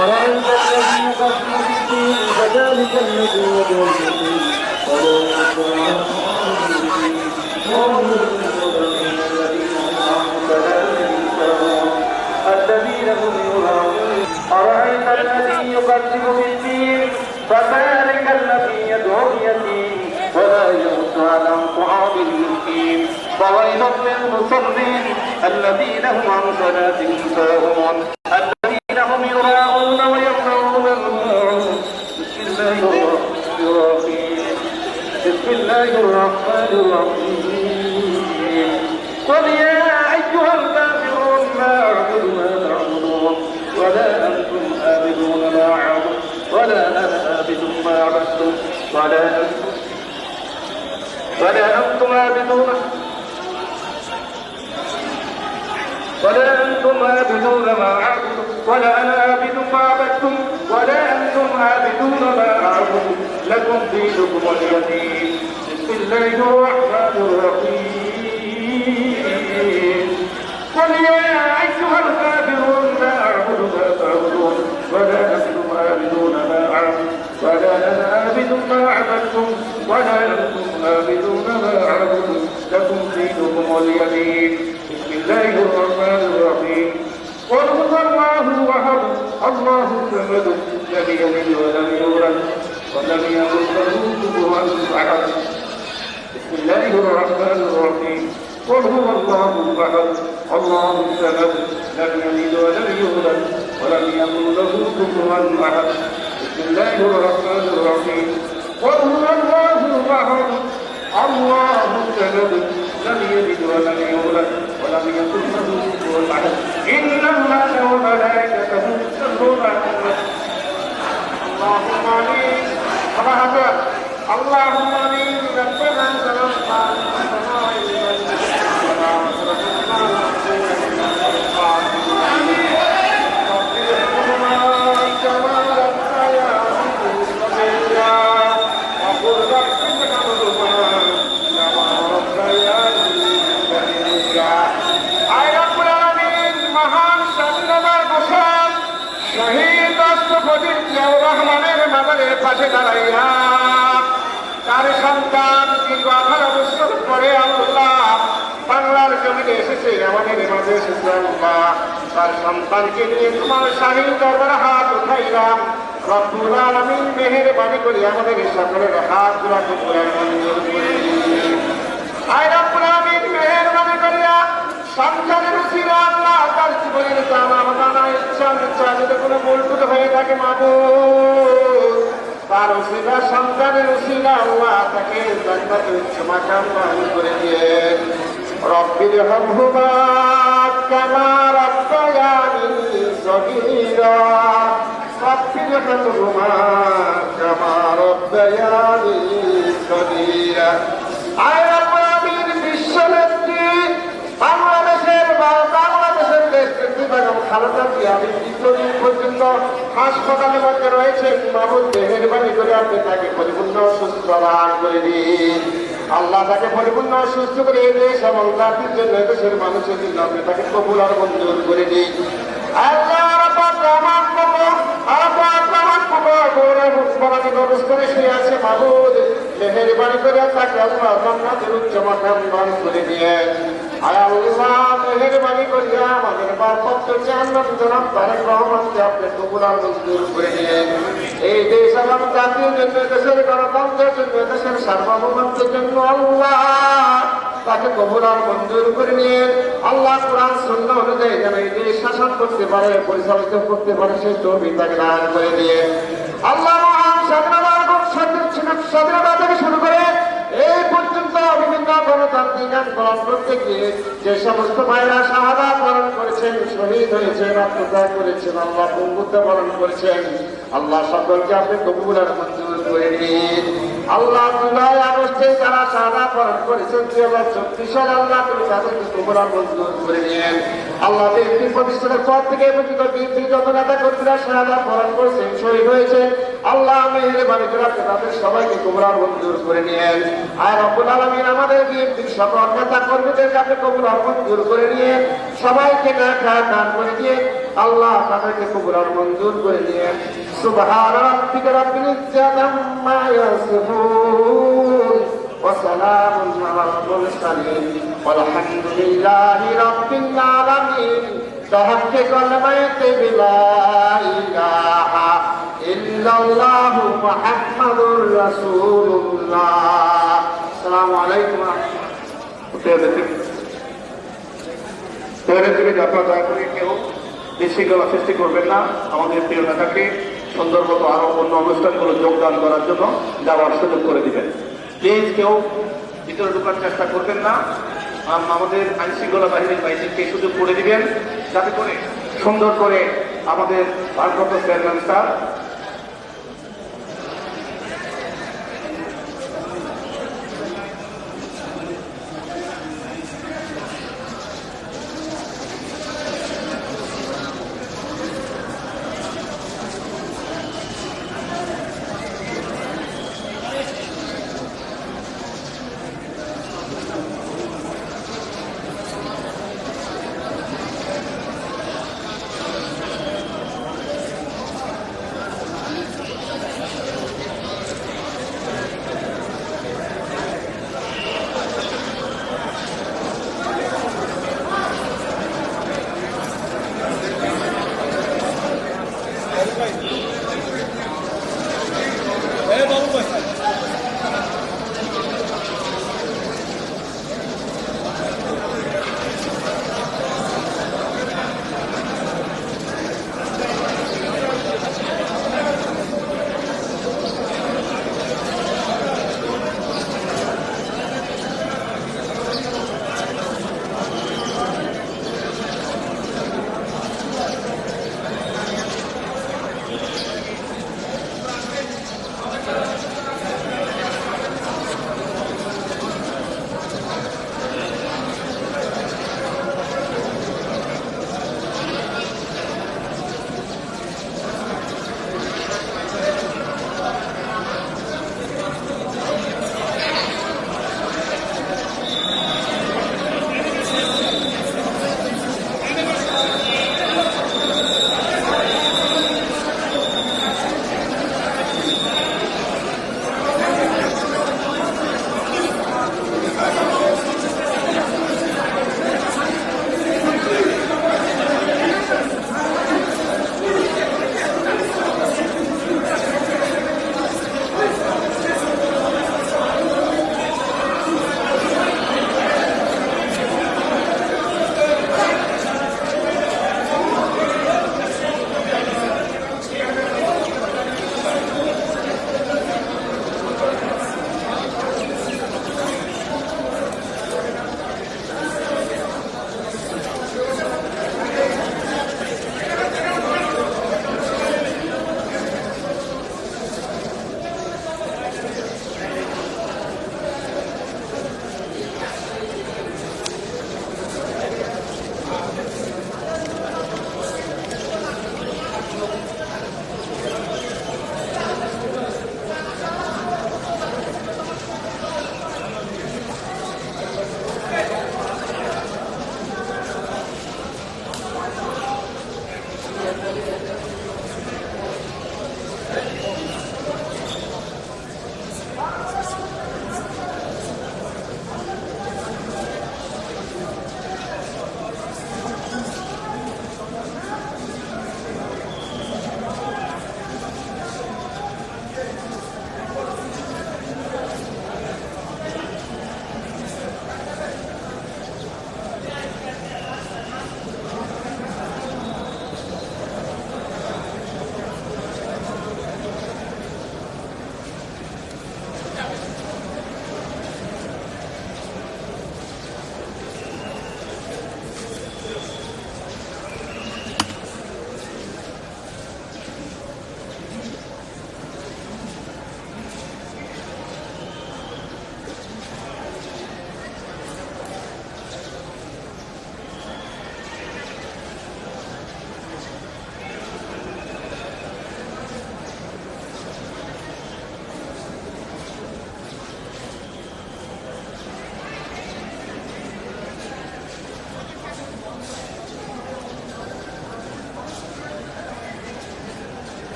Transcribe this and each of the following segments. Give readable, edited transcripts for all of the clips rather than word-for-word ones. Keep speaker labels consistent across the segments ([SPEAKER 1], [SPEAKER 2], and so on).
[SPEAKER 1] أرأيت الذي يكفر بالدين فذلك الذي يدعو اليتيم ولا يحض على الذين هم يراءون أرأيت الذي يكذب بالدين فذلك الذي يدعو اليتيم ولا يحض على طعام المسكين فويل للمصلين الذين هم عن صلاتهم ساهون الذين هم يراءون ويمنعون الماعون بسم الله الرحمن الرحيم قل يا أيها الكافرون لا أعبد ما تعبدون ولا أنتم عابدون ما أعبد ولا أنا عابد ما عبدتم ولا أنتم عابدون ما أعبد ولا أنا عابد ما عبدتم ولا أنتم عابدون ما أعبد لكم دينكم ولي دين بسم الله الرحمن الرحيم قل يا أيها الكافرون لا أعبد ما تعبدون ولا أنتم عابدون ما أعبد ولا أنا عابد ما عبدتم ولا أنتم عابدون ما أعبد لكم دينكم ولي دين بسم الله الرحمن الرحيم قل هو الله أحد الله الصمد لم يلد ولم يولد ولم يكن له كفوا أحد بسم الله الرحمن الرحيم قل هو الله أحد الله الصمد لم يلد ولم يولد ولم يكن له كفوا أحد بسم الله الرحمن الرحيم قل هو الله أحد الله الصمد لم يلد ولم يولد ولم يكن له كفوا أحد إن الله وملائكته يصلون على النبي اللهم آمين اللهم آمين ربنا ظلمنا রহমানের মাজারের পাশে দাঁড়াইয়া তার সন্তান কিন্তু 18 বছর পরে আল্লাহ বাংলার জমিনে এসেছে, আমাদের মাঝে এসেছে আল্লাহ। তার সন্তানকে নিয়ে তোমার শাহী দরবারে হাত উঠাইলাম। রব্বুল আলামিন মেহেরবানি করে আমাদের সকলের হাত গুলা কবুল মঞ্জুর করে দিন। আয় রব্বুল আলামিন মেহেরবানি করিয়া সন্তানের উসিলা আল্লাহ তার জীবনের জানা মানা ইচ্ছা যদি কোনো ভুল হয়ে থাকে মাবুদ তার উসিলা সন্তানের উসিলা আল্লাহ তাকে জান্নাতের উচ্চ মাকাম দান করে দিয়েন। রব্বির হামহুমা কামা রাব্বায়ানি সগীরা রব্বির হামহুমা কামা রাব্বায়ানি সগীরা। আয় রব্বুল আলামিন বিশ্বনেত্রী বাংলাদেশের নেতৃত্ব বেগম খালেদা জিয়া দীর্ঘদিন পর্যন্ত হাসপাতালের মধ্যে রয়েছেন। মাহমুদ মেহেরবানি করে আপনি তাকে পরিপূর্ণ সুস্থ দান করে দিন। আল্লাহ তাকে পরিপূর্ণ সুস্থ করে এই দেশ এবং জাতির জন্য দেশের মানুষের জন্য আপনি তাকে কবুল আর মঞ্জুর করে দিন। আল্লাহ মেহেরবানি করে তাকে আল্লাহ জান্নাতের উচ্চ মাকাম দান করে দিয়েন। আয় আল্লাহ মেহেরবানি করিয়া আমাদের ভারপ্রাপ্ত চেয়ারম্যান জনাব তারেক রহমানকে আপনি কবুল আর মঞ্জুর করে দিয়েন। এই দেশ এবং জাতির জন্য দেশের গণতন্ত্রের জন্য দেশের সার্বভৌমত্বের জন্য আল্লাহ তাকে কবুল আর মঞ্জুর করে নিয়ে আল্লাহ কোরআন সুন্নাহ অনুযায়ী যেন এই দেশ শাসন করতে পারে, পরিচালিত করতে পারে সেই তৌফিক তাকে দান করে দিয়ে আল্লাহ মহান স্বাধীনতা থেকে শুরু করে এই পর্যন্ত বিভিন্ন গণতান্ত্রিক আন্দোলন করতে গিয়ে যে সমস্ত ভাইরা শাহাদাত বরণ করেছেন, শহীদ হয়েছেন, আত্মত্যাগ করেছেন, আল্লাহ বন্ধুত্ব বরণ করেছেন, আল্লাহ সকলকে আপনি কবুল আর মঞ্জুর করে নিন। আল্লাহ জুলাই আগস্টে যারা শাহাদাত বরণ করেছেন 2024 সালে আল্লাহ তুমি তাদেরকে কবুল আর মঞ্জুর করে নিন। আল্লাহ বিএনপি প্রতিষ্ঠানের পর থেকে পর্যন্ত বিএনপি যত নেতা কর্মীরা শাহাদাত বরণ করেছেন, শহীদ হয়েছেন, আল্লাহ মেহেরবানি করে আপনি তাদের সবাইকে কবুল আর মঞ্জুর করে নিন। আর রব্বুল আলামিন আমাদের বিএনপির সকল নেতা কর্মীদের কাছে কবুল আর মঞ্জুর করে নিয়ে সবাইকে নেক দান করে দিয়ে আল্লাহ তাদেরকে কবুল আর মঞ্জুর করে নিয়েন। সুবহান রাব্বিকা রাব্বিল ইজ্জাতি আম্মা ইয়াসিফুন ওয়া সালামুন আলাল মুরসালিন ওয়ালহামদুলিল্লাহি রাব্বিল আলামিন। বিহাক্কি কালিমাতি লা ইলাহা ইল্লাল্লাহু মুহাম্মাদুর রাসূলুল্লাহ। আসসালামু আলাইকুম। আপনারা দয়া করে কেউ বিশৃঙ্খলা সৃষ্টি করবেন না। আমাদের প্রিয় নেতাকে সুন্দর মতো আরো অন্য অনুষ্ঠানগুলো যোগদান করার জন্য যাওয়ার সুযোগ করে দিবেন। প্লিজ কেউ ভিতরে ঢোকার চেষ্টা করবেন না। আমাদের আইন শৃঙ্খলা বাহিনীর বাইরেকে সুযোগ করে দিবেন, যাতে করে সুন্দর করে আমাদের ভারপ্রাপ্ত চেয়ারম্যান স্যার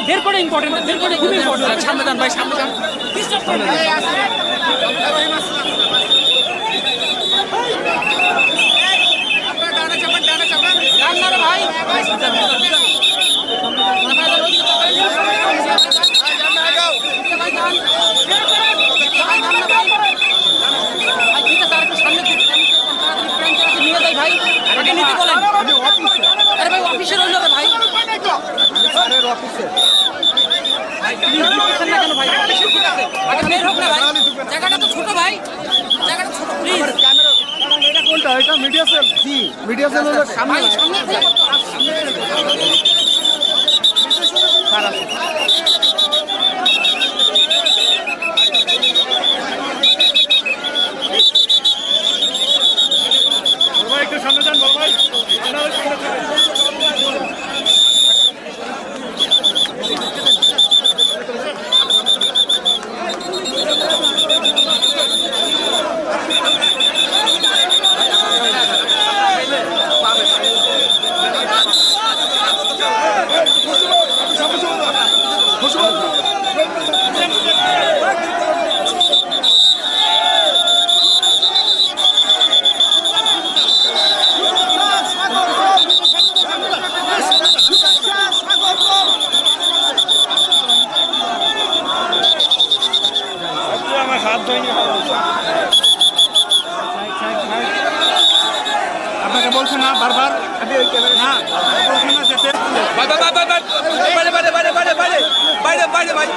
[SPEAKER 2] বের করে ইম্পর্টেন্ট, বের করে খুবই ইম্পর্টেন্ট। সামনে যান ভাই, সামনে যান।
[SPEAKER 3] মিডিয়া সেল, জি মিডিয়া সেল হলো সামনে। একটু সামনে যান বড় ভাই। আপনাকে বলছে না বারবার না বলছে না যেতে বাইরে বাইরে বাইরে বাইরে বাইরে বাইরে বাইরে বাইরে